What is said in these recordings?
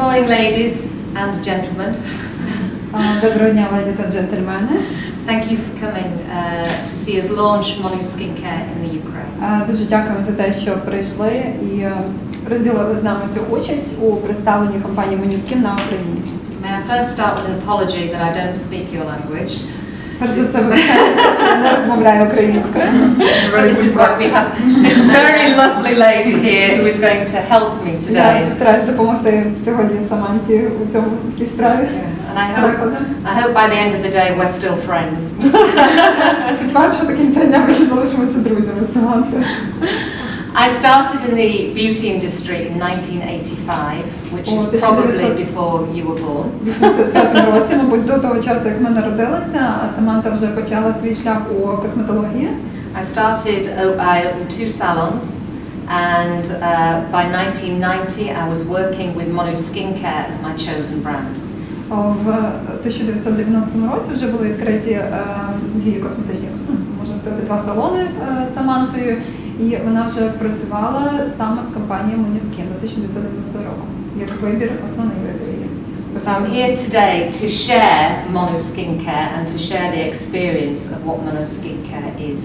morning, ladies and gentlemen. Доброго дня, леді та джентльмени. Thank you for coming to see us launch Monuskin in the Ukraine. Дуже дякуємо за те, що прийшли і розділили з нами цю участь у представленні компанії Monuskin на Україні. May I first start with an apology that I don't speak your language. Перш за все, вибачайте, що я не розмовляю українською. This is why we have this very lovely lady here who is going to help me today. Я постараюсь допомогти сьогодні Саманті у цій справі. And I hope by the end of the day we're still friends. Сподіваємося, що до кінця дня ми ще залишимося друзями з Самантою. I started in the beauty industry in 1985, which is probably before you were born. У 85 році, мабуть, до того часу, як ми народилися, Саманта вже почала свій шлях у косметології. I opened 2 salons, and by 1990 I was working with Monuskin as my chosen brand. В 1990 році вже були відкриті 2 косметичні, можна сказати, 2 салони з Самантою. І вона вже працювала саме з компанією Monuskin до 1990 року, як вибір, основний вибір її. So I'm here today to share Monuskin and to share the experience of what Monuskin is.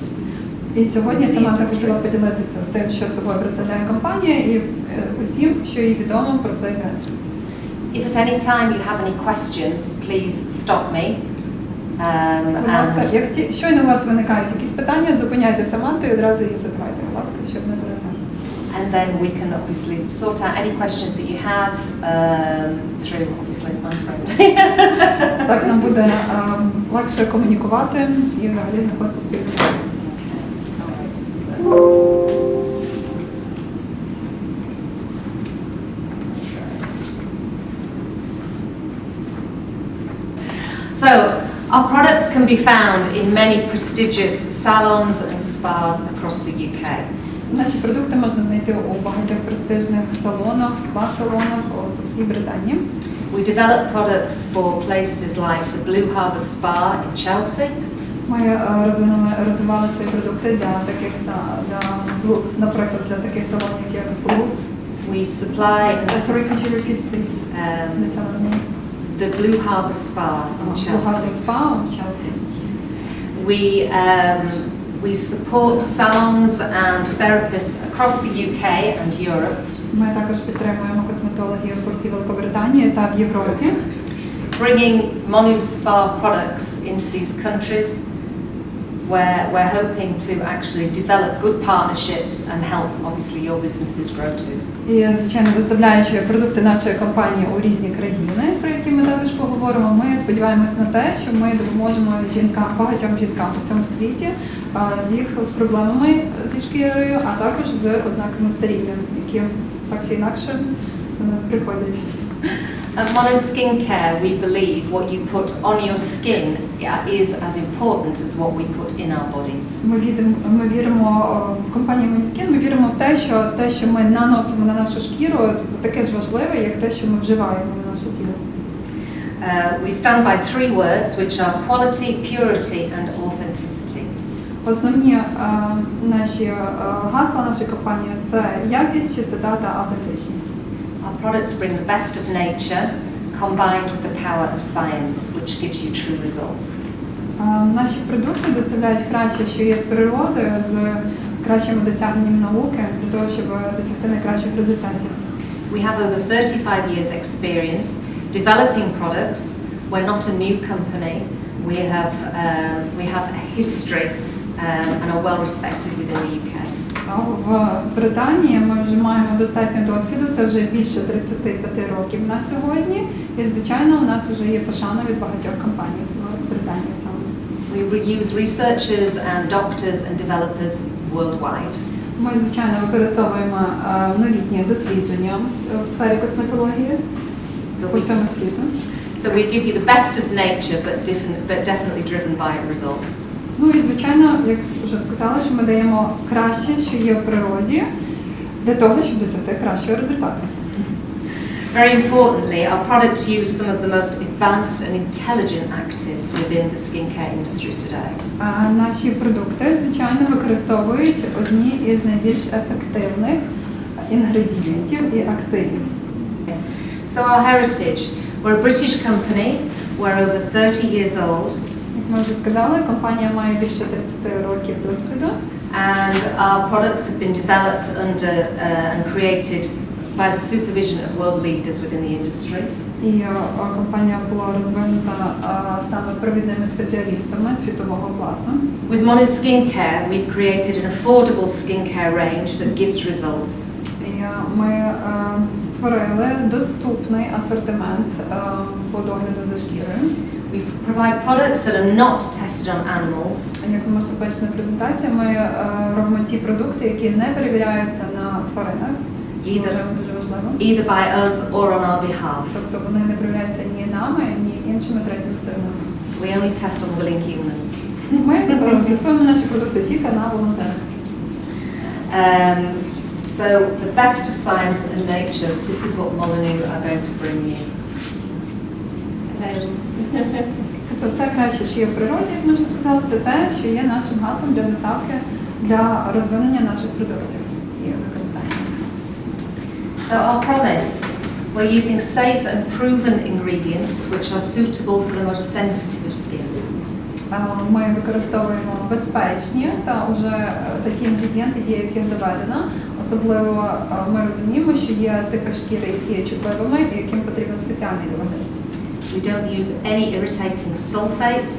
І сьогодні Саманта хотіла поділитися тим, що собою представляє компанія, і усім, що їй відомо про цей бренд. If at any time you have any questions, please stop me. Будь ласка, як щойно у вас виникають якісь питання, зупиняйте Саманту і одразу їх задавайте, будь ласка, щоб не перебивати. And then we can obviously sort out any questions that you have through obviously my friend. Так нам буде легше комунікувати і взагалі знаходити спільну. So, our products can be found in many prestigious salons and spas across the UK. Наші продукти можна знайти у багатьох престижних салонах, спа-салонах по всій Британії. We develop products for places like the Blue Harbour Spa in Chelsea. Ми розвивали свої продукти для таких, наприклад, для таких салонів, як Blue. We supply Sorry, could you repeat, please? The Blue Harbour Spa in Chelsea. Blue Harbour Spa in Chelsea. We support salons and therapists across the UK and Europe. Ми також підтримуємо косметологів по всій Великобританії та в Європі. Bringing Monus Spa products into these countries where we're hoping to actually develop good partnerships and help obviously your businesses grow too. І, звичайно, доставляючи продукти нашої компанії у різні країни, про які ми також поговоримо, ми сподіваємось на те, що ми допоможемо багатьом жінкам у всьому світі з їх проблемами зі шкірою, а також з ознаками старіння, які так чи інакше до нас приходять. At Monuskin we believe what you put on your skin is as important as what we put in our bodies. Ми віримо в компанії Monuskin, ми віримо в те, що ми наносимо на нашу шкіру, таке ж важливе, як те, що ми вживаємо на наше тіло. We stand by 3 words, which are quality, purity and authenticity. Основні наші гасла нашої компанії – це якість, чистота та автентичність. Our products bring the best of nature combined with the power of science, which gives you true results. Наші продукти доставляють краще, що є з природою, з кращими досягненнями науки, для того, щоб досягти найкращих результатів. We have over 35 years experience developing products. We're not a new company. We have a history and are well respected within the UK. В Британії ми вже маємо достатньо досвіду, це вже більше 35 років на сьогодні, і, звичайно, у нас вже є пошана від багатьох компаній в Британії саме. We use researchers and doctors and developers worldwide. Ми, звичайно, використовуємо новітні дослідження в сфері косметології по всьому світу. So we give you the best of nature, but definitely driven by results. Ну і, звичайно, як вже сказала, що ми даємо краще, що є в природі, для того, щоб досягти кращого результату. Very importantly, our products use some of the most advanced and intelligent actives within the skincare industry today. Наші продукти, звичайно, використовують одні із найбільш ефективних інгредієнтів і активів. So our heritage, we're a British company, we're over 30 years old. Як ми вже сказали, компанія має більше 30 років досвіду. And our products have been developed under and created by the supervision of world leaders within the industry. І компанія була розвинута саме провідними спеціалістами світового класу. With Monuskin Care, we've created an affordable skincare range that gives results. І ми створили доступний асортимент по догляду за шкірою. We provide products that are not tested on animals. Як ви можете бачити на презентації, ми робимо ті продукти, які не перевіряються на тваринах. Дуже важливо. Either by us or on our behalf. Тобто вони не перевіряються ні нами, ні іншими третіми сторонами. We only test on willing humans. Ми тестуємо наші продукти тільки на волонтерах. So the best of science and nature, this is what Molyneux are going to bring you. Тобто все краще, що є в природі, як ми вже сказали, це те, що є нашим гаслом для доставки, для розвинення наших продуктів і використання. So our promise, we're using safe and proven ingredients which are suitable for the most sensitive of skins. Ми використовуємо безпечні та вже такі інгредієнти, дія яких доведена. Особливо ми розуміємо, що є типи шкіри, які є чутливими і яким потрібен спеціальний догляд. We don't use any irritating sulfates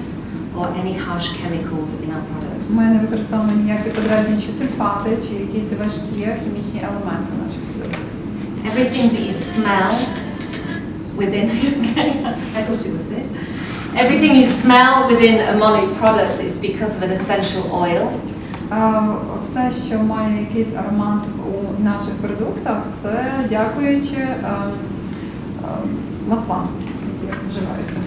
or any harsh chemicals in our products. Ми не використовуємо ніякі подразнюючі сульфати чи якісь важкі хімічні елементи в наших продуктах. Everything that you smell within, okay, I thought it was this. Everything you smell within a Monu product is because of an essential oil. Все, що має якийсь аромат у наших продуктах, це дякуючи маслам, які вживаються.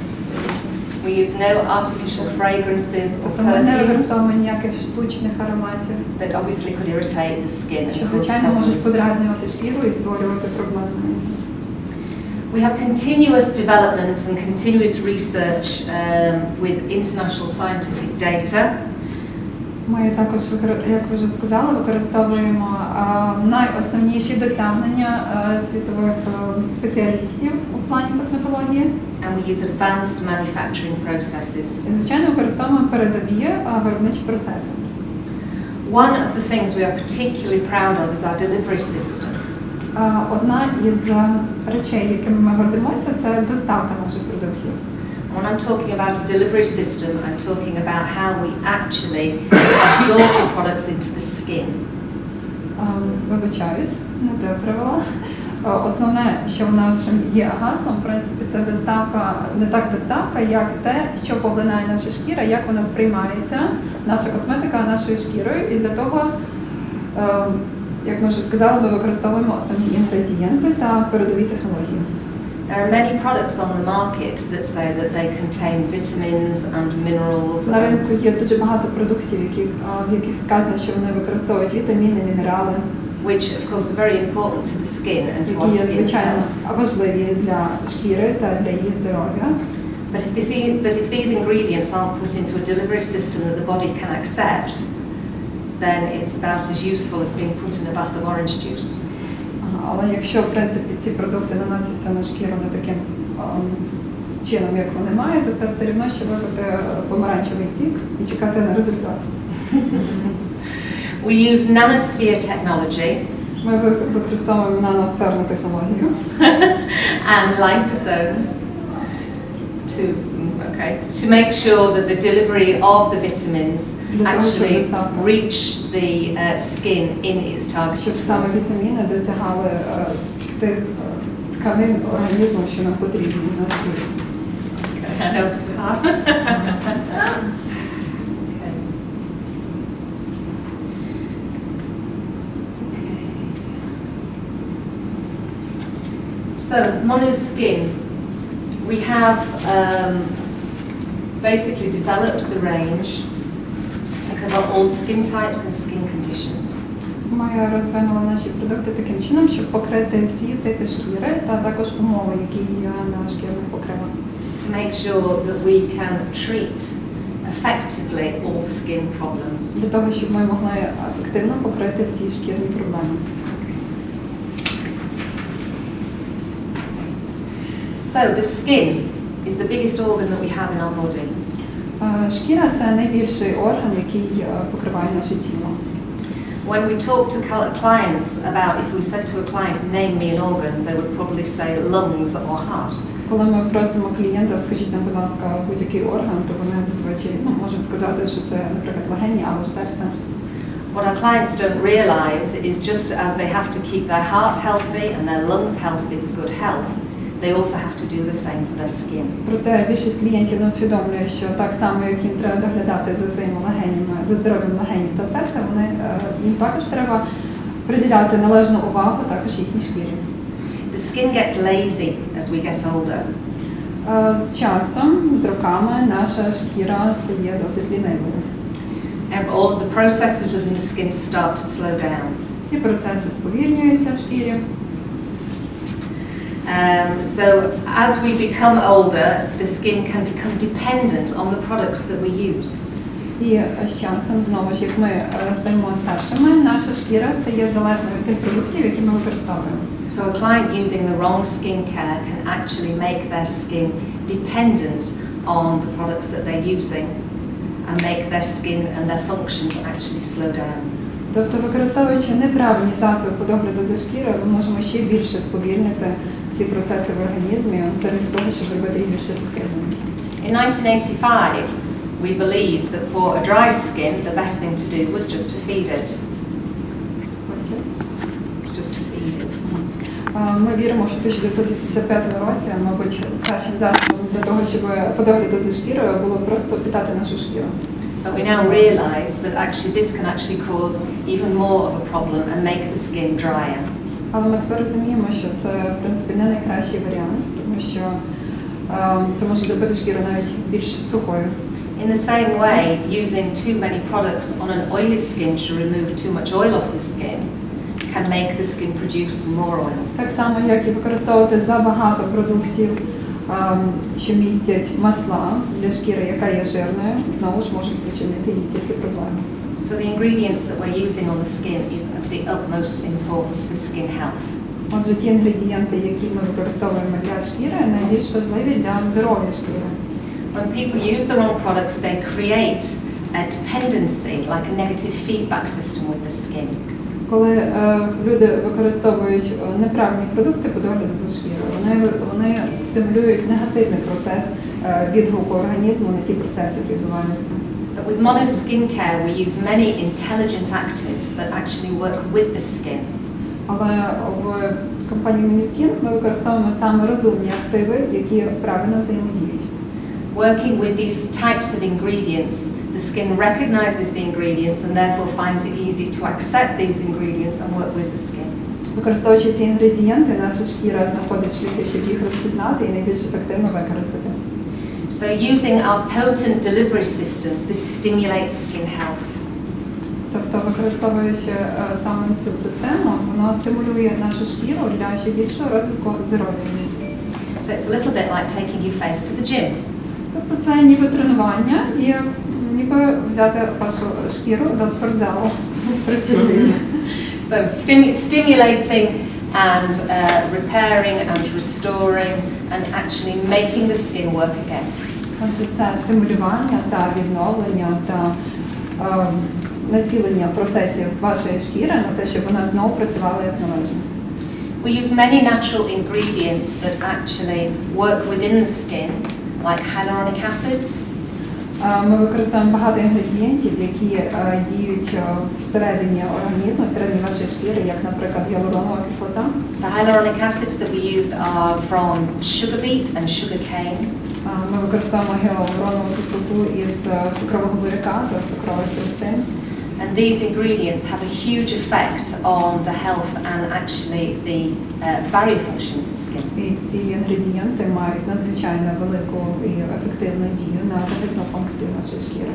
We use no artificial fragrances or Тобто ми не perfumes використовуємо ніяких штучних ароматів, that obviously could irritate the skin що, and cause звичайно, можуть problems. подразнювати шкіру і створювати проблеми. We have continuous development and continuous research with international scientific data. Ми також, як ви вже сказали, використовуємо найосновніші досягнення світових спеціалістів у плані косметології. And we use advanced manufacturing processes. І, звичайно, використовуємо передові виробничі процеси. One of the things we are particularly proud of is our delivery system. Одна із речей, якими ми гордимося, це доставка наших продуктів. When I'm talking about a delivery system, I'm talking about how we actually absorb the products into the skin. Вибачаюсь, не те привела. Основне, що в нас є гаслом, в принципі, це доставка, не так доставка, як те, що поглинає наша шкіра, як вона сприймається, наша косметика нашою шкірою. І для того, як ми вже сказали, ми використовуємо основні інгредієнти та передові технології. There are many products on the market that say that they contain vitamins and minerals. На ринку є дуже багато продуктів, в яких сказано, що вони використовують вітаміни, мінерали, which of course are very important to the skin and to our які є skin's звичайно health. важливі для шкіри та для її здоров'я. But if these ingredients aren't put into a delivery system that the body can accept, then it's about as useful as being put in a bath of orange juice. Але якщо, в принципі, ці продукти наносяться на шкіру не таким чином, як вони мають, то це все рівно, що випити помаранчевий сік і чекати на результат. We use nanosphere technology Ми використовуємо наносферну технологію and liposomes to make sure that the delivery of the vitamins actually reach the skin in its target. Щоб саме вітаміни досягали тих тканин організму, що нам потрібні на шкірі. I know it's hard. So, Monuskin, we have basically developed the range to cover all skin types and skin conditions. Ми розвинули наші продукти таким чином, щоб покрити всі типи шкіри та також умови, які є на шкірних покривах. To make sure that we can treat effectively all skin problems. Для того, щоб ми могли ефективно покрити всі шкірні проблеми. So the skin is the biggest organ that we have in our body. Шкіра – це найбільший орган, який покриває наше тіло. When we talk to clients about, if we said to a client, name me an organ, they would probably say lungs or heart. Коли ми просимо клієнта, скажіть нам, будь ласка, будь-який орган, то вони зазвичай можуть сказати, що це, наприклад, легені або ж серце. What our clients don't realize is just as they have to keep their heart healthy and their lungs healthy for good health, they also have to do the same for their skin. Проте більшість клієнтів не усвідомлює, що так само, як їм треба доглядати за своїми легенями, за здоров'ям легенів та серця, їм також треба приділяти належну увагу також їхній шкірі. The skin gets lazy as we get older. З часом, з роками, наша шкіра стає досить лінивою. And all of the processes within the skin start to slow down. Всі процеси сповільнюються в шкірі. So as we become older, the skin can become dependent on the products that we use. І з часом, знову ж, як ми стаємо старшими, наша шкіра стає залежною від тих продуктів, які ми використовуємо. So a client using the wrong skincare can actually make their skin dependent on the products that they're using and make their skin and their functions actually slow down. Тобто, використовуючи неправильні засоби по догляду за шкірою, ми можемо ще більше сповільнити всі процеси в організмі, замість того, щоб зробити їх більш ефективними. In 1985, we believed that for a dry skin, the best thing to do was just to feed it. Just to feed it. Ми віримо, що в 1985 році, мабуть, кращим засобом для того, щоб по догляду за шкірою було просто питати нашу шкіру. But we now realise that actually this can actually cause even more of a problem and make the skin drier. Але ми тепер розуміємо, що це, в принципі, не найкращий варіант, тому що це може зробити шкіру навіть більш сухою. In the same way, using too many products on an oily skin to remove too much oil off the skin can make the skin produce more oil. Так само, як і використовувати забагато продуктів, що містять масла для шкіри, яка є жирною, знову ж може спричинити їй тільки проблеми. So the ingredients that we're using on the skin is of the utmost importance for skin health. Отже, ті інгредієнти, які ми використовуємо для шкіри, найбільш важливі для здоров'я шкіри. When people use the wrong products, they create a dependency, like a negative feedback system with the skin. Коли люди використовують неправильні продукти по догляду за шкірою, вони стимулюють негативний процес відгуку організму на ті процеси, які відбуваються. But with Monuskin care, we use many intelligent actives that actually work with the skin. Але в компанії Monuskin ми використовуємо саме розумні активи, які правильно взаємодіють. Working with these types of ingredients, the skin recognizes the ingredients and therefore finds it easy to accept these ingredients and work with the skin. Використовуючи ці інгредієнти, наша шкіра знаходить шляхи, щоб їх розпізнати і найбільш ефективно використати. So using our potent delivery systems, this stimulates skin health. Тобто, використовуючи саме цю систему, вона стимулює нашу шкіру для ще більшого розвитку здоров'я. So it's a little bit like taking your face to the gym. Тобто це ніби тренування і ніби взяти вашу шкіру до спортзалу. So stimulating and repairing and restoring and actually making the skin work again. Отже, це стимулювання та відновлення та націлення процесів вашої шкіри на те, щоб вона знову працювала як належно. We use many natural ingredients that actually work within the skin, like hyaluronic acids. Ми використовуємо багато інгредієнтів, які діють всередині організму, всередині вашої шкіри, як, наприклад, гіалуронова кислота. The hyaluronic acids that we used are from sugar beet and sugar cane. Ми використовуємо гіалуронову кислоту із цукрового буряка та цукрових тростин. And these ingredients have a huge effect on the health and actually the barrier function of the skin. І ці інгредієнти мають надзвичайно велику і ефективну дію на захисну функцію нашої шкіри.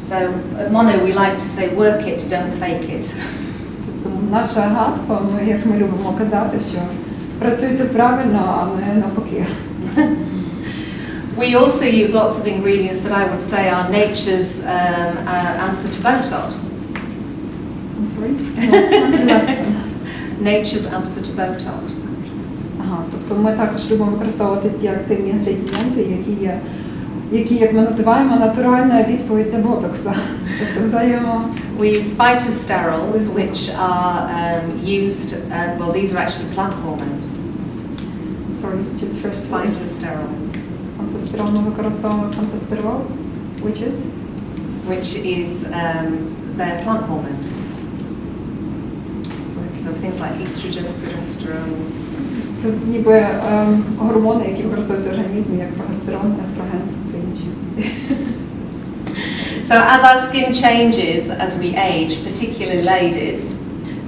So at Mono we like to say work it, don't fake it. Тобто наше гасло, як ми любимо казати, що працюйте правильно, а не навпаки. We also use lots of ingredients that I would say are nature's answer to Botox. I'm sorry? Nature's answer to Botox. Ага, тобто ми також любимо використовувати ті активні інгредієнти, які, як ми називаємо, натуральна відповідь на ботокса. Тобто We use phytosterols, which are used, well, these are actually plant hormones. Sorry, just first Phytosterols. Фантастерол, ми використовуємо фантастерол, which is their plant hormones. So things like estrogen, progesterone. Це ніби гормони, які використовуються в організмі, як прогестерон, естроген та інші. So as our skin changes as we age, particularly ladies,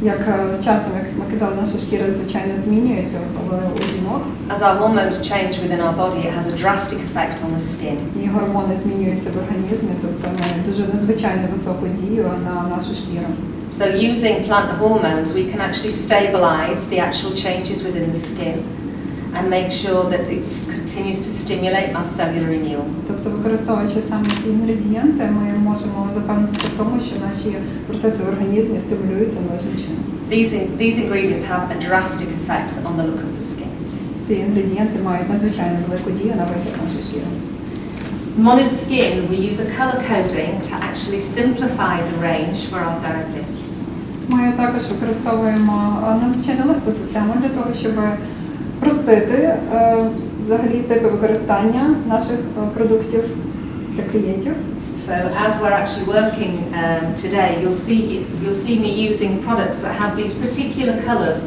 Як з часом, як ми казали, наша шкіра, звичайно, змінюється, особливо у жінок. as our hormones change within our body, it has a drastic effect on the skin. І гормони змінюються в організмі, то це має дуже надзвичайно високу дію на нашу шкіру. So using plant hormones, we can actually stabilize the actual changes within the skin and make sure that it continues to stimulate our cellular renewal. Тобто, використовуючи саме ці інгредієнти, ми можемо запевнитися в тому, що наші процеси в організмі стимулюються належним чином. These ingredients have a drastic effect on the look of the skin. Ці інгредієнти мають надзвичайно велику дію на вигляд нашої шкіри. Monuskin, we use a color coding to actually simplify the range for our therapists. Ми також використовуємо надзвичайно легку систему для того, щоб спростити взагалі типи використання наших продуктів для клієнтів. So as we're actually working today, you'll see me using products that have these particular colors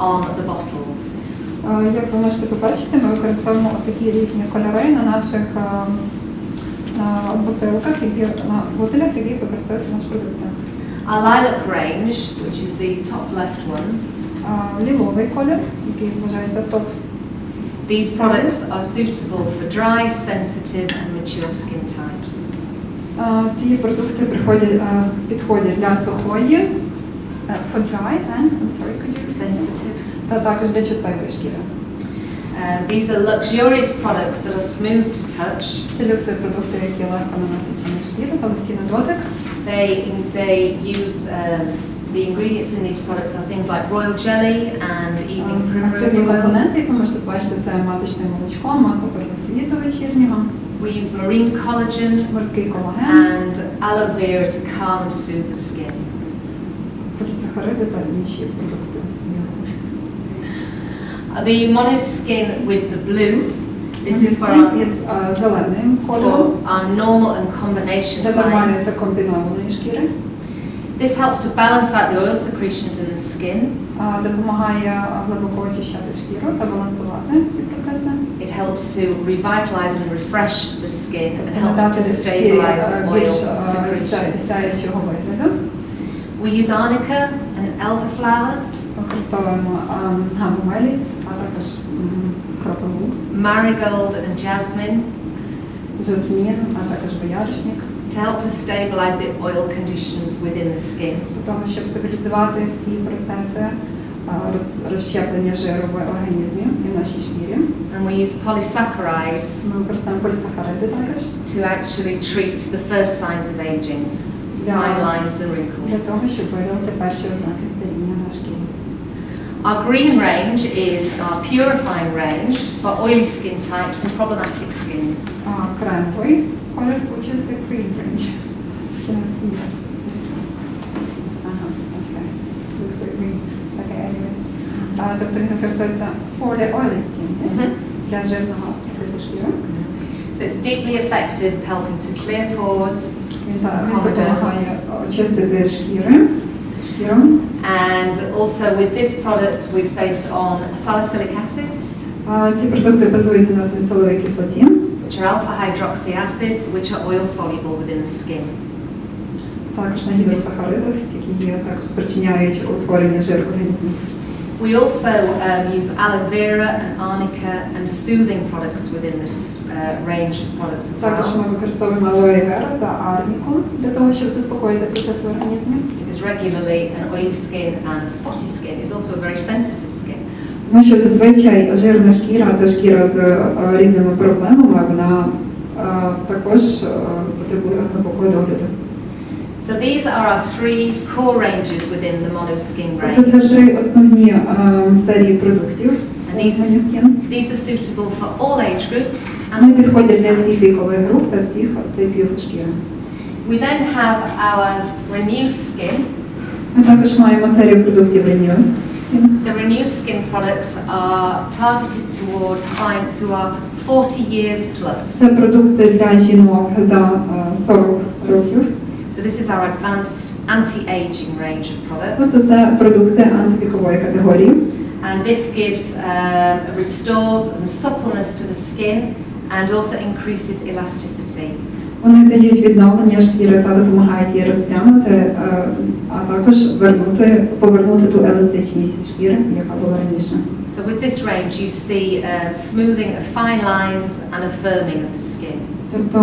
on the bottles. Як ви можете побачити, ми використовуємо такі різні кольори на наших бутилках, які використовуються наша продукція. Our lilac range, which is the top left ones, Ліловий колір, який вважається топ. these products are suitable for dry, sensitive and mature skin types. Ці продукти підходять для сухої, for dry and, I'm sorry, could you? Sensitive. Та також для чутливої шкіри. These are luxurious products that are smooth to touch. Це люксові продукти, які легко наносяться на шкіру та легкі на дотик. They use the ingredients in these products are things like royal jelly and evening primrose Активні oil. компоненти, як ви можете побачити, це маточне молочко, масло первоцвіту вечірнього, We use marine collagen морський колаген, and aloe vera to calm and soothe the skin. полісахариди та інші продукти. The Monuskin with the blue, this is for із зеленим кольором, our normal and combination для нормальної clients. та комбінованої шкіри. This helps to balance out the oil secretions in the skin. Допомагає глибоко очищати шкіру та балансувати ці процеси. It helps to revitalize and refresh the skin and helps to stabilize oil secretions. Сяючого вигляду. We use arnica and elderflower, Використовуємо гаму меліс, а також кропиву, marigold and jasmine жасмін, а також бояришник, to help to stabilize the oil conditions within the skin. для того, щоб стабілізувати всі процеси розщеплення жиру в організмі і в нашій шкірі. And we use polysaccharides Ми використовуємо полісахариди також to actually treat the first signs of aging, fine lines and для wrinkles. того, щоб виявити перші ознаки старіння на шкірі. Our green range is our purifying range for oily skin types and problematic skins. Кремовий колір, which is the cream range. Ага, окей. Looks like green. Okay, anyway. Тобто він використовується for the oily skin, yes? Для жирного типу шкіри. So it's deeply effective, helping to clear pores, Він допомагає очистити шкіру. and also with this product, it's based on salicylic acids, Ці продукти базуються на саліциловій кислоті, which are alpha hydroxy acids, which are oil soluble within the skin. також на гідросахаридах, які також спричиняють утворення жиру в організмі. We also use aloe vera and arnica and soothing products within this range of products as Також well. ми використовуємо алоe вера та арніку для того, щоб заспокоїти процеси в організмі. Because regularly an oily skin and a spotty skin is also a very sensitive skin. Тому що зазвичай жирна шкіра та шкіра з різними проблемами, вона також потребує глибокого догляду. So these are our three core ranges within the Monuskin Тобто range. це три основні серії продуктів. And And Monuskin. these are suitable for all age groups and Вони all skin підходять для всіх types. вікових груп та всіх типів шкіри. We then have our Renew Skin. Ми також маємо серію продуктів Renew Skin. The Renew Skin products are targeted towards clients who are 40 years plus. Це продукти для жінок за 40 років. So this is our advanced anti-aging range of Просто products. це продукти антивікової категорії. And this gives restores and suppleness to the skin and also increases elasticity. Вони дають відновлення шкіри та допомагають їй розпрямити, а також повернути ту еластичність шкіри, яка була раніше. So with this range you see smoothing of fine lines and a firming of the skin. Тобто,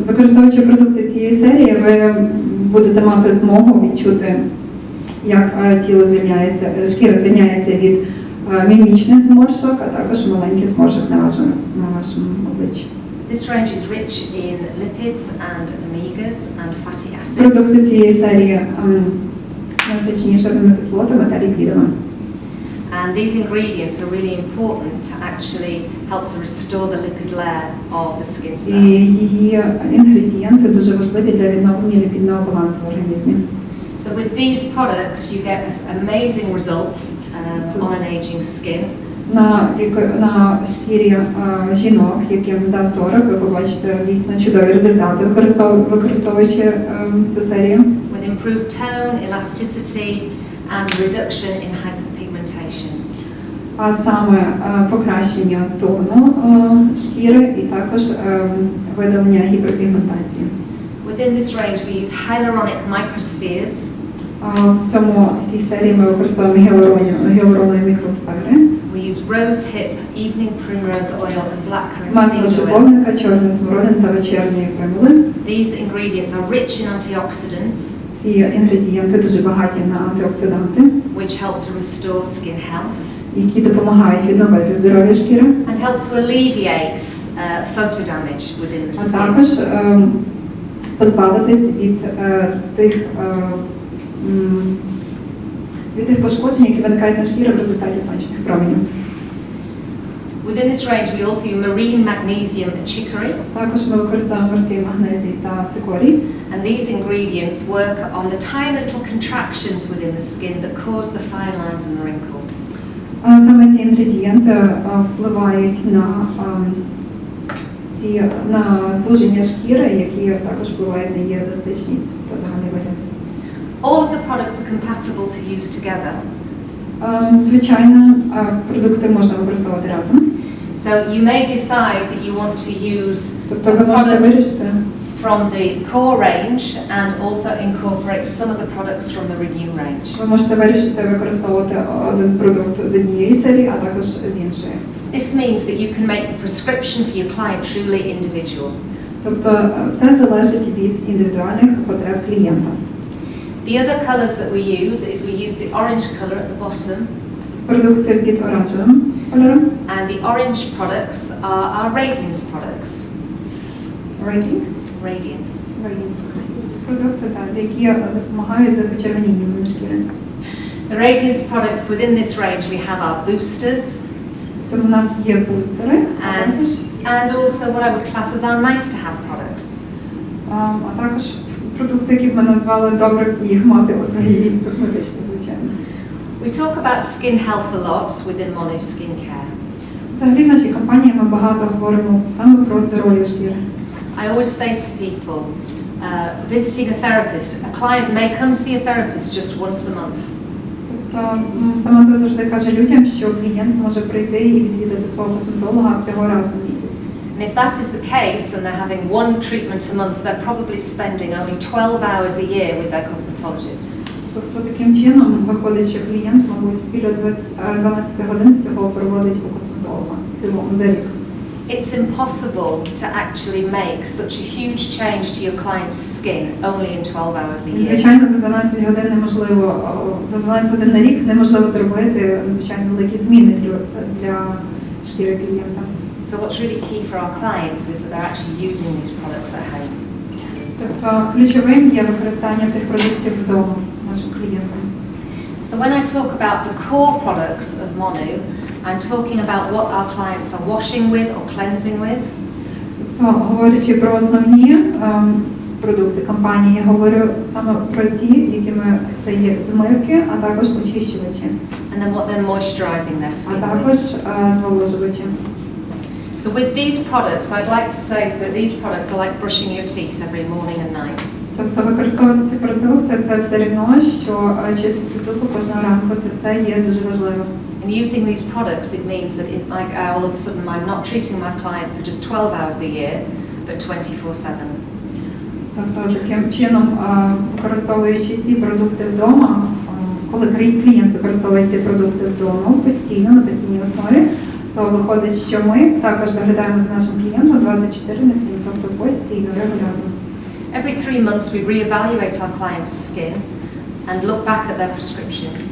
використовуючи продукти цієї серії, ви будете мати змогу відчути, як тіло звільняється, шкіра звільняється від мімічних зморшок, а також маленьких зморшок на вашому обличчі. This range is rich in lipids and omegas and fatty acids. Продукти цієї серії насичені жирними кислотами та ліпідами. And these ingredients are really important to actually help to restore the lipid layer of the skin І cell. її інгредієнти дуже важливі для відновлення ліпідного балансу в організмі. So with these products you get amazing results on an aging skin. На шкірі жінок, яким за 40, ви побачите дійсно чудові результати, використовуючи цю серію. With improved tone, elasticity and reduction in hyperpigmentation. А саме покращення тону шкіри і також видалення гіперпігментації. Within this range we use hyaluronic microspheres. В цій серії ми використовуємо гіалуронові мікросфери. We use rosehip, evening primrose oil and blackcurrant Масло seed oil. шиповника, чорний смородин та вечірньої примули. These ingredients are rich in antioxidants, Ці інгредієнти дуже багаті на антиоксиданти, which help to restore skin health які допомагають відновити здоров'я шкіри, and help to alleviate photo damage within the а skin. також позбавитись від тих пошкоджень, які виникають на шкірі в результаті сонячних променів. Within this range we also use marine magnesium and chicory, Також ми використовуємо морський магнезій та цикорій. and these ingredients work on the tiny little contractions within the skin that cause the fine lines and wrinkles. Саме ці інгредієнти впливають на звуження шкіри, які також впливають на її еластичність та загальний вигляд. All of the products are compatible to use together. Звичайно, продукти можна використовувати разом. So you may decide that you want to use Тобто a ви можете product вирішити, from the core range and also incorporate some of the products from the Renew range. ви можете вирішити використовувати один продукт з однієї серії, а також з іншої. This means that you can make the prescription for your client truly individual. Тобто все залежить від індивідуальних потреб клієнта. The other colours that we use is we use the orange colour at the bottom, Продукти під оранжевим кольором. and the orange products are our Radiance products. Radiance. Radiance. Продукти, які допомагають за почервонінням на шкіри. The Radiance products within this range we have our boosters Тому в нас є бустери, and also what I would class as our nice to have products. а також продукти, які б ми назвали добре їх мати у своїй косметичній, звичайно. We talk about skin health a lot within Monuskin Care. Взагалі в нашій компанії ми багато говоримо саме про здоров'я шкіри. I always say to people, visiting a therapist, a client may come see a therapist just once a month. Тобто Саманта завжди каже людям, що клієнт може прийти і відвідати свого косметолога всього раз на місяць. And if that is the case and they're having one treatment a month, they're probably spending only 12 hours a year with their cosmetologist. Тобто таким чином виходить, що клієнт, мабуть, біля 12 годин всього проводить у косметолога в цілому за рік. It's impossible to actually make such a huge change to your client's skin only in 12 hours a year. Звичайно, за 12 годин неможливо, за 12 годин на рік неможливо зробити надзвичайно великі зміни для шкіри клієнта. So what's really key for our clients is that they're actually using these products at home. Тобто ключовим є використання цих продуктів вдома нашим клієнтам. So when I talk about the core products of Monu, I'm talking about what our clients are washing with or cleansing with. Говорячи про основні продукти компанії, я говорю саме про ті, якими це є змивки, а також очищувачі. And then what they're moisturizing their А skin також with. зволожувачі. So with these products, I'd like to say that these products are like brushing your teeth every morning and night. Тобто використовувати ці продукти – це все рівно, що чистити зуби кожного ранку, це все є дуже важливо. And using these products, it means that all of a sudden I'm not treating my client for just 12 hours a year, but 24/7. Тобто таким чином, використовуючи ці продукти вдома, коли клієнт використовує ці продукти вдома постійно, на постійній основі, то виходить, що ми також доглядаємо за нашим клієнтом 24/7, тобто постійно, регулярно. Every 3 months we reevaluate our client's skin and look back at their prescriptions.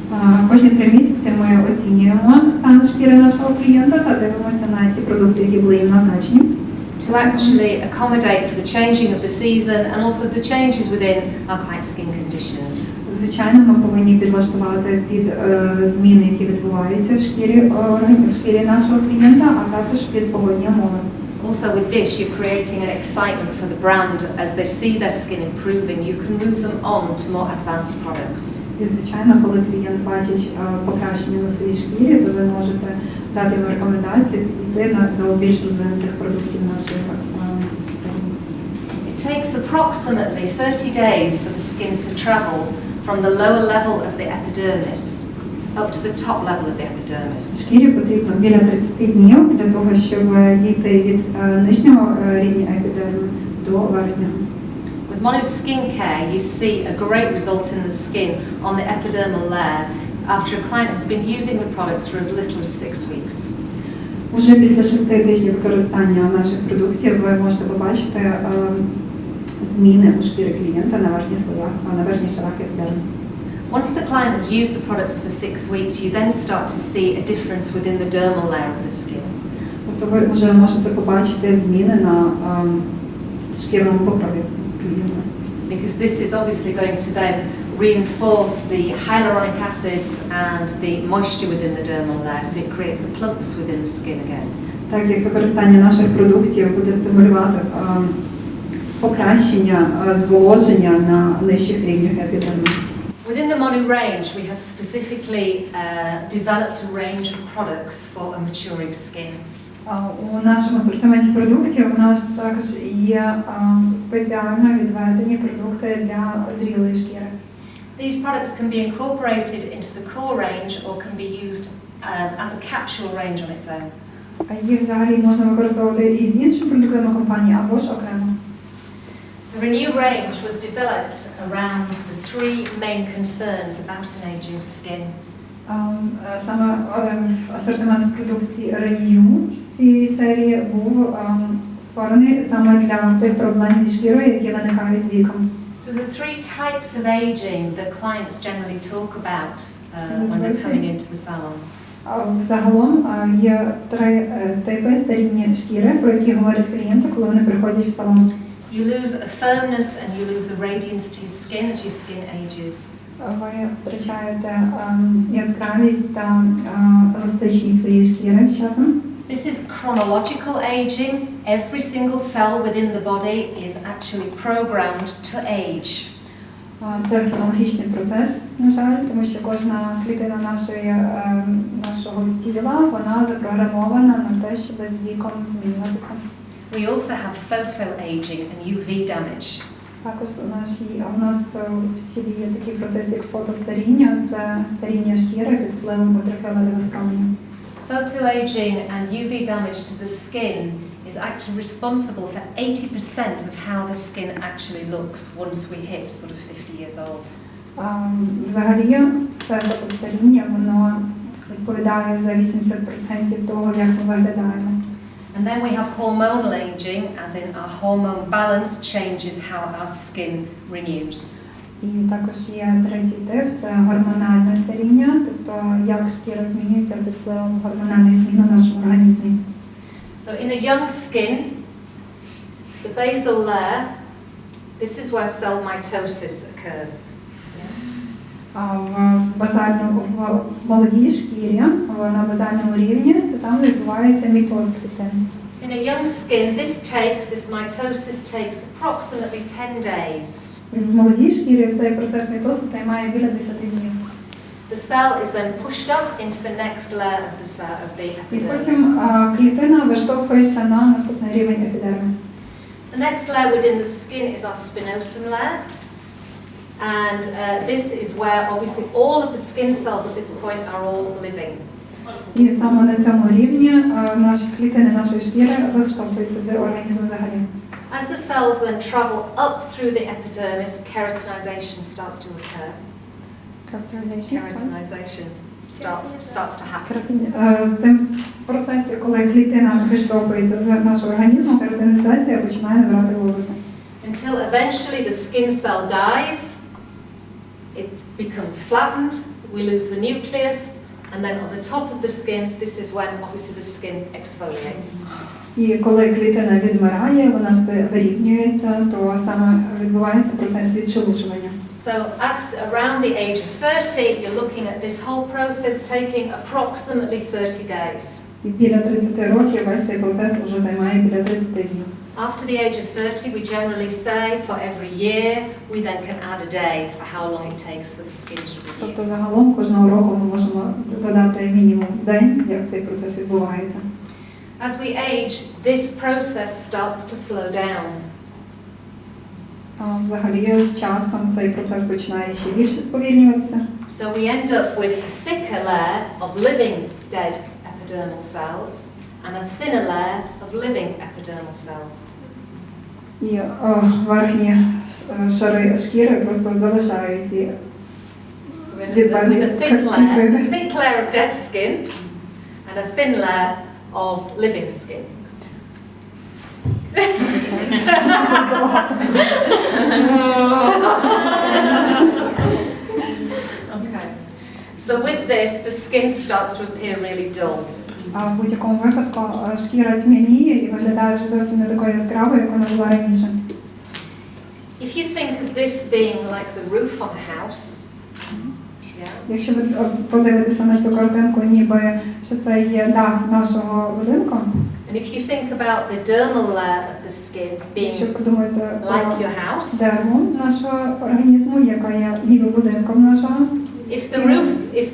Кожні 3 місяці ми оцінюємо стан шкіри нашого клієнта та дивимося на ті продукти, які були їм назначені. To actually accommodate for the changing of the season and also the changes within our client's skin conditions. Звичайно, ми повинні підлаштувати під зміни, які відбуваються в шкірі нашого клієнта, а також під погодні умови. Also with this, you're creating an excitement for the brand as they see their skin improving. You can move them on to more advanced products. І, звичайно, коли клієнт бачить покращення на своїй шкірі, то ви можете дати йому рекомендації підійти до більш розвинутих продуктів нашої серії. It takes approximately 30 days for the skin to travel from the lower level of the epidermis up to the top level of the epidermis. Шкірі потрібно біля 30 днів для того, щоб дійти від нижнього рівня епідерму до верхнього. With Monuskin care, you see a great result in the skin on the epidermal layer after a client has been using the products for as little as 6 weeks. Уже після 6 тижнів використання наших продуктів ви можете побачити зміни у шкірі клієнта на верхніх шарах епідерму. Once the client has used the products for 6 weeks, you then start to see a difference within the dermal layer of the skin. Тобто ви вже можете побачити зміни на шкірному покрові клієнта. Because this is obviously going to then reinforce the hyaluronic acids and the moisture within the dermal layer, so it creates a plumpness within the skin again. Так як використання наших продуктів буде стимулювати покращення зволоження на нижчих рівнях епідерму. Within the Monu range, we have specifically developed a range of products for a maturing skin. У нашому асортименті продуктів у нас також є спеціально відведені продукти для зрілої шкіри. These products can be incorporated into the core range or can be used as a capsule range on its own. Їх взагалі можна використовувати і з іншими продуктами компанії або ж окремо. The Renew range was developed around the 3 main concerns about an aging skin. Саме асортимент продукції Renew з цієї серії був створений саме для тих проблем зі шкірою, які виникають з віком. So the 3 types of aging that clients generally talk about when they're coming into the salon. Взагалом є 3 типи старіння шкіри, про які говорять клієнти, коли вони приходять в салон. You lose a firmness and you lose the radiance to your skin as your skin ages. Ви втрачаєте яскравість та еластичність своєї шкіри з часом. This is chronological aging. Every single cell within the body is actually programmed to age. Це хронологічний процес, на жаль, тому що кожна клітина нашого тіла, вона запрограмована на те, щоб з віком змінюватися. We also have photoaging and UV damage. Також у нас в тілі є такий процес, як фотостаріння, це старіння шкіри під впливом ультрафіолетових променів. Photoaging and UV damage to the skin is actually responsible for 80% of how the skin actually looks once we hit sort of 50 years old. Взагалі, це фотостаріння, воно відповідає за 80% того, як ми виглядаємо. And then we have hormonal aging, as in our hormone balance changes how our skin renews. І також є третій тип, це гормональне старіння, тобто як шкіра змінюється під впливом гормональної зміни в нашому організмі. So in a young skin, the basal layer, this is where cell mitosis occurs. в молодій шкірі, на базальному рівні, це там відбувається мітоз клітин. In a young skin, this mitosis takes approximately 10 days. В молодій шкірі цей процес мітозу займає біля 10 днів. The cell is then pushed up into the next layer of the І epidermis. потім клітина виштовхується на наступний рівень епідерми. The next layer within the skin is our spinosum layer. And this is where obviously all of the skin cells at this point are all living. І саме на цьому рівні наші клітини нашої шкіри виштовхуються з організму взагалі. As the cells then travel up through the epidermis, keratinization starts to occur. Keratinization starts to happen. З тим процесі, коли клітина виштовхується з нашого організму, кератинізація починає набирати вигляд. Until eventually the skin cell dies, it becomes flattened, we lose the nucleus, and then on the top of the skin, this is when obviously the skin exfoliates. І коли клітина відмирає, вона вирівнюється, то саме відбувається процес відшелушування. So around the age of 30, you're looking at this whole process taking approximately 30 days. І біля 30 років весь цей процес вже займає біля 30 днів. After the age of 30, we generally say for every year, we then can add a day for how long it takes for the skin to renew. Тобто загалом кожного року ми можемо додати мінімум день, як цей процес відбувається. As we age, this process starts to slow down. Взагалі з часом цей процес починає ще більше сповільнюватися. So we end up with a thicker layer of living dead epidermal cells and a thinner layer of living epidermal cells. І верхні шари шкіри просто залишають ці So we end up with a thick layer of dead skin and a thin layer of living skin. Okay. So with this, the skin starts to appear really dull. В будь-якому випадку шкіра тьмяніє і виглядає вже зовсім не такою яскравою, як вона була раніше. If you think of this being like the roof on a house, Якщо ви подивитеся на цю картинку, ніби що це є дах нашого будинку. and if you think about the dermal layer of the skin being Якщо подумаєте like your house, дерму нашого організму, яка є ніби будинком нашого. if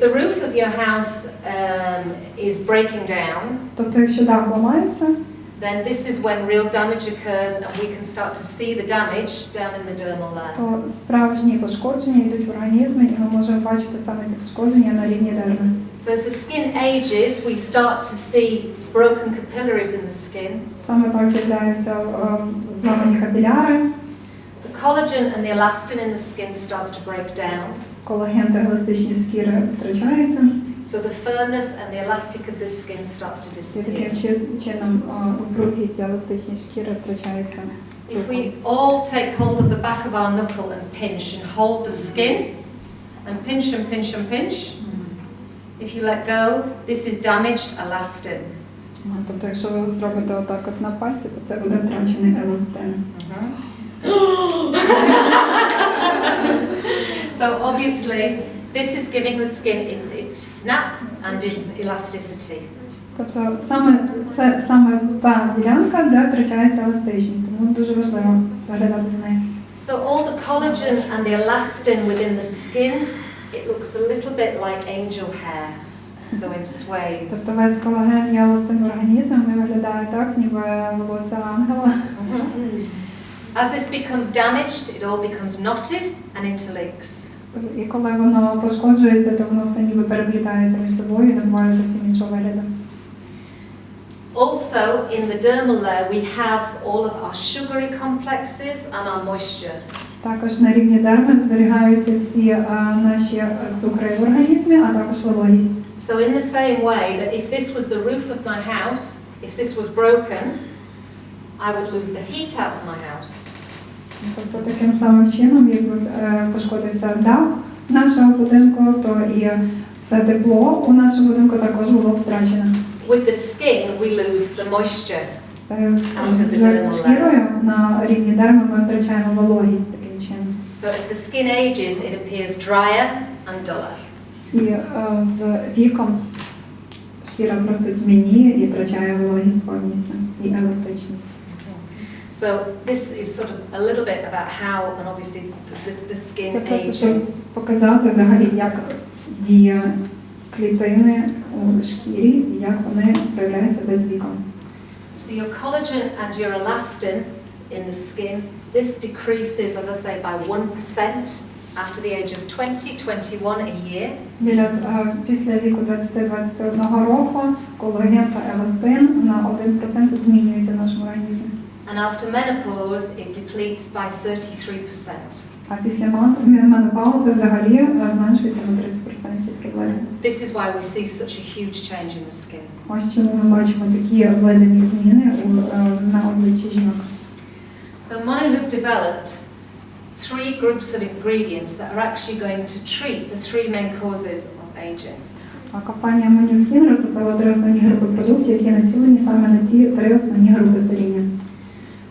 the roof of your house is breaking down, Тобто, якщо дах ламається, then this is when real damage occurs and we can start to see the damage down in the dermal layer. то справжні пошкодження йдуть в організмі, і ми можемо бачити саме ці пошкодження на рівні дерми. So as the skin ages, we start to see broken capillaries in the skin. Саме так з'являються зламані капіляри, The collagen and the elastin in the skin starts to break down. колаген та еластичність шкіри втрачаються. So the firmness and the elastic of the skin starts to І disappear. таким чином упругість і еластичність шкіри втрачаються. If we all take hold of the back of our knuckle and pinch and hold the skin and pinch and pinch and pinch, if you let go, this is damaged elastin. Тобто, якщо ви зробите отак от на пальці, то це буде втрачений еластин. So obviously, this is giving the skin its snap and its elasticity. Тобто це саме та ділянка, де втрачається еластичність, тому дуже важливо доглядати за нею. So all the collagen and the elastin within the skin, it looks a little bit like angel hair, so it sways. Тобто весь колаген і еластин в організмі виглядає так, ніби волосся ангела. As this becomes damaged, it all becomes knotted and interlinks. І коли воно пошкоджується, то воно все ніби переплітається між собою і набуває зовсім іншого вигляду. Also, in the dermal layer, we have all of our sugary complexes and our moisture. Також на рівні дерми зберігаються всі наші цукри в організмі, а також вологість. So in the same way that if this was the roof of my house, if this was broken, I would lose the heat out of my house. Тобто таким самим чином, якби пошкодився дах нашого будинку, то і все тепло у нашому будинку також було втрачено. With the skin, we lose the moisture out of the dermal layer. Шкірою на рівні дерми ми втрачаємо вологість таким чином. So as the skin ages, it appears drier and duller. І з віком шкіра просто тьмяніє і втрачає вологість повністю і еластичність. So this is sort of a little bit about how, and obviously the skin Це просто, aging. щоб показати взагалі, як діє клітини у шкірі і як вони проявляються без віком. So your collagen and your elastin in the skin, this decreases, as I say, by 1% after the age of 20, 21 a year. Після віку 20-21 року колаген та еластин на 1% змінюються в нашому організмі. And after menopause, it depletes by 33%. А після менопаузи взагалі зменшується на 30% приблизно. This is why we see such a huge change in the skin. Ось чому ми бачимо такі видимі зміни на обличчі жінок. So Monu have developed 3 groups of ingredients that are actually going to treat the 3 main causes of aging. А компанія Monuskin розробила 3 основні групи продуктів, які націлені саме на ці 3 основні групи старіння.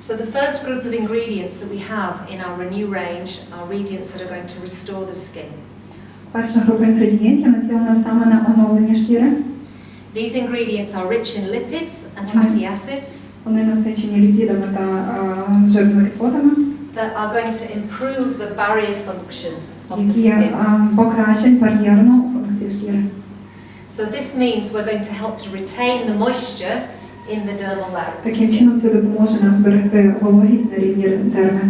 So the first group of ingredients that we have in our Renew range are ingredients that are going to restore the skin. Перша група інгредієнтів націлена саме на оновлення шкіри. These ingredients are rich in lipids and fatty acids Вони насичені ліпідами та жирними кислотами, that are going to improve the barrier function of the які skin. покращать бар'єрну функцію шкіри. So this means we're going to help to retain the moisture in the dermal layer of the Таким skin. чином це допоможе нам зберегти вологість на рівні дерми.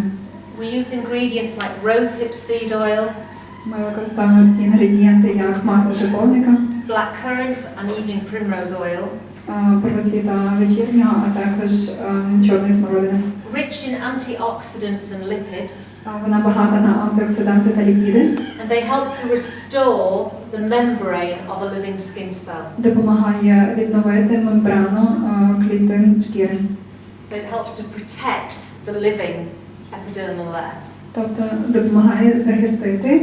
We use ingredients like rosehip seed oil, Ми використовуємо такі інгредієнти, як масло шиповника, blackcurrant and evening primrose oil, первоцвіта вечірнього, а також чорної смородини. rich in antioxidants and lipids, Вона багата на антиоксиданти та ліпіди. and they help to restore the membrane of a living skin cell. Допомагає відновити мембрану клітин шкіри. So it helps to protect the living epidermal layer. Тобто допомагає захистити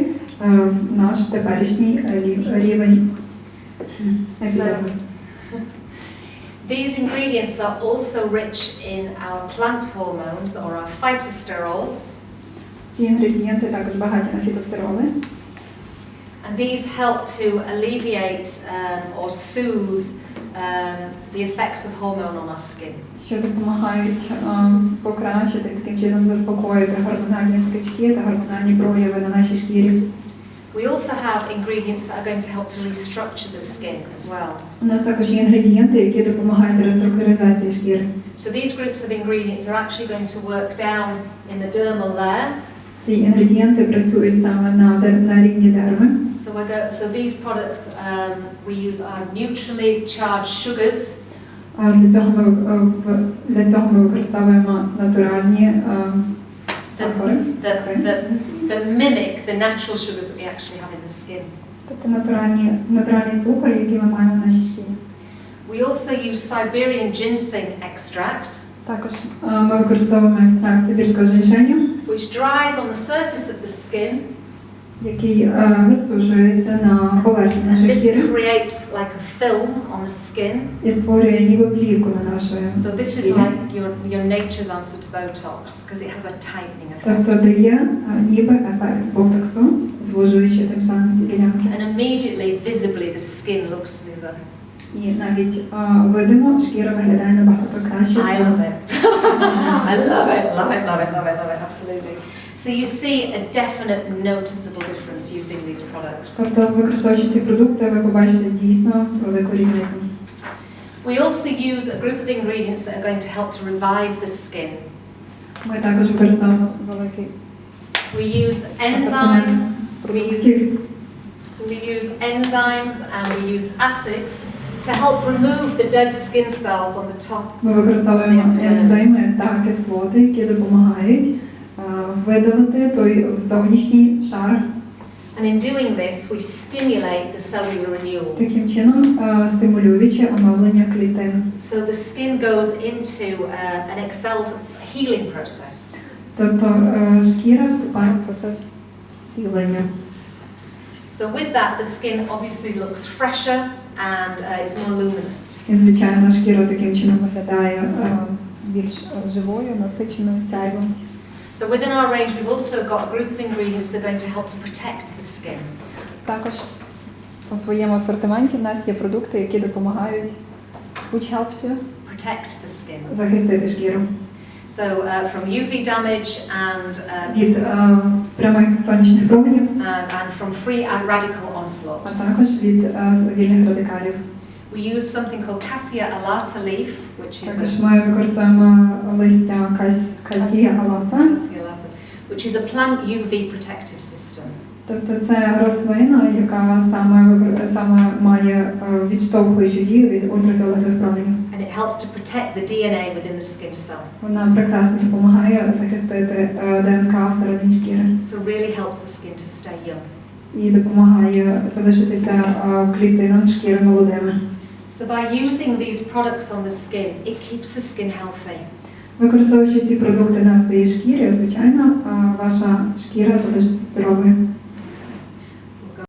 наш теперішній рівень епідерму. These ingredients are also rich in our plant hormones or our phytosterols, Ці інгредієнти також багаті на фітостероли. and these help to alleviate or soothe the effects of hormone on our skin. Що допомагають покращити, таким чином заспокоїти гормональні скачки та гормональні прояви на нашій шкірі. We also have ingredients that are going to help to restructure the skin as well. У нас також є інгредієнти, які допомагають реструктуризації шкіри. So these groups of ingredients are actually going to work down in the dermal layer. Ці інгредієнти працюють саме на рівні дерми. So these products we use are neutrally charged sugars. Для цього ми використовуємо натуральні цукри. That mimic the natural sugars that we actually have in the skin. Тобто натуральні цукри, які ми маємо в нашій шкірі. We also use Siberian ginseng extract, Також ми використовуємо екстракт сибірського женьшеню, which dries on the surface of the skin, який висушується на поверхні and нашої this шкіри creates like a film on the skin. і створює ніби плівку на нашої So this is шкірі. like your nature's answer to Botox because it has a tightening Тобто effect. дає ніби ефект ботоксу, звужуючи тим самим ці ділянки. And immediately, visibly, the skin looks smoother. І навіть видимо, шкіра виглядає набагато краще. I love it. I love it, love it, love it, love it, love it, absolutely. So you see a definite noticeable difference using these products. Тобто, використовуючи ці продукти, ви побачите дійсно велику різницю. We also use a group of ingredients that are going to help to revive the skin. Ми також використовуємо великий We use enzymes, we use enzymes and we use acids to help remove the dead skin cells on the top. Ми використовуємо ензими та кислоти, які допомагають видалити той зовнішній шар. And in doing this, we stimulate the cellular renewal. Таким чином, стимулюючи оновлення клітин. So the skin goes into an excelled healing process. Тобто шкіра вступає в процес зцілення. So with that, the skin obviously looks fresher and is more luminous. І, звичайно, шкіра таким чином виглядає більш живою, насиченою, сяйвою. So within our range, we've also got a group of ingredients that are going to help to protect the skin. Також у своєму асортименті в нас є продукти, які допомагають which help to Protect the skin. захистити шкіру So from UV damage and від прямих сонячних променів, and from free and radical а onslaught. також від вільних радикалів. We use something called Cassia alata leaf, which is Також ми використовуємо листя казія алата, Cassia alata, which is a plant UV protective system. тобто це рослина, яка саме має відштовхуючу дію від ультрафіолетових променів. And it helps to protect the DNA within the skin cell. Вона прекрасно допомагає захистити ДНК всередині шкіри So really helps the skin to stay young. і допомагає залишитися клітинам шкіри молодими. So by using these products on the skin, it keeps the skin healthy. Використовуючи ці продукти на своїй шкірі, звичайно, ваша шкіра залишиться здоровою.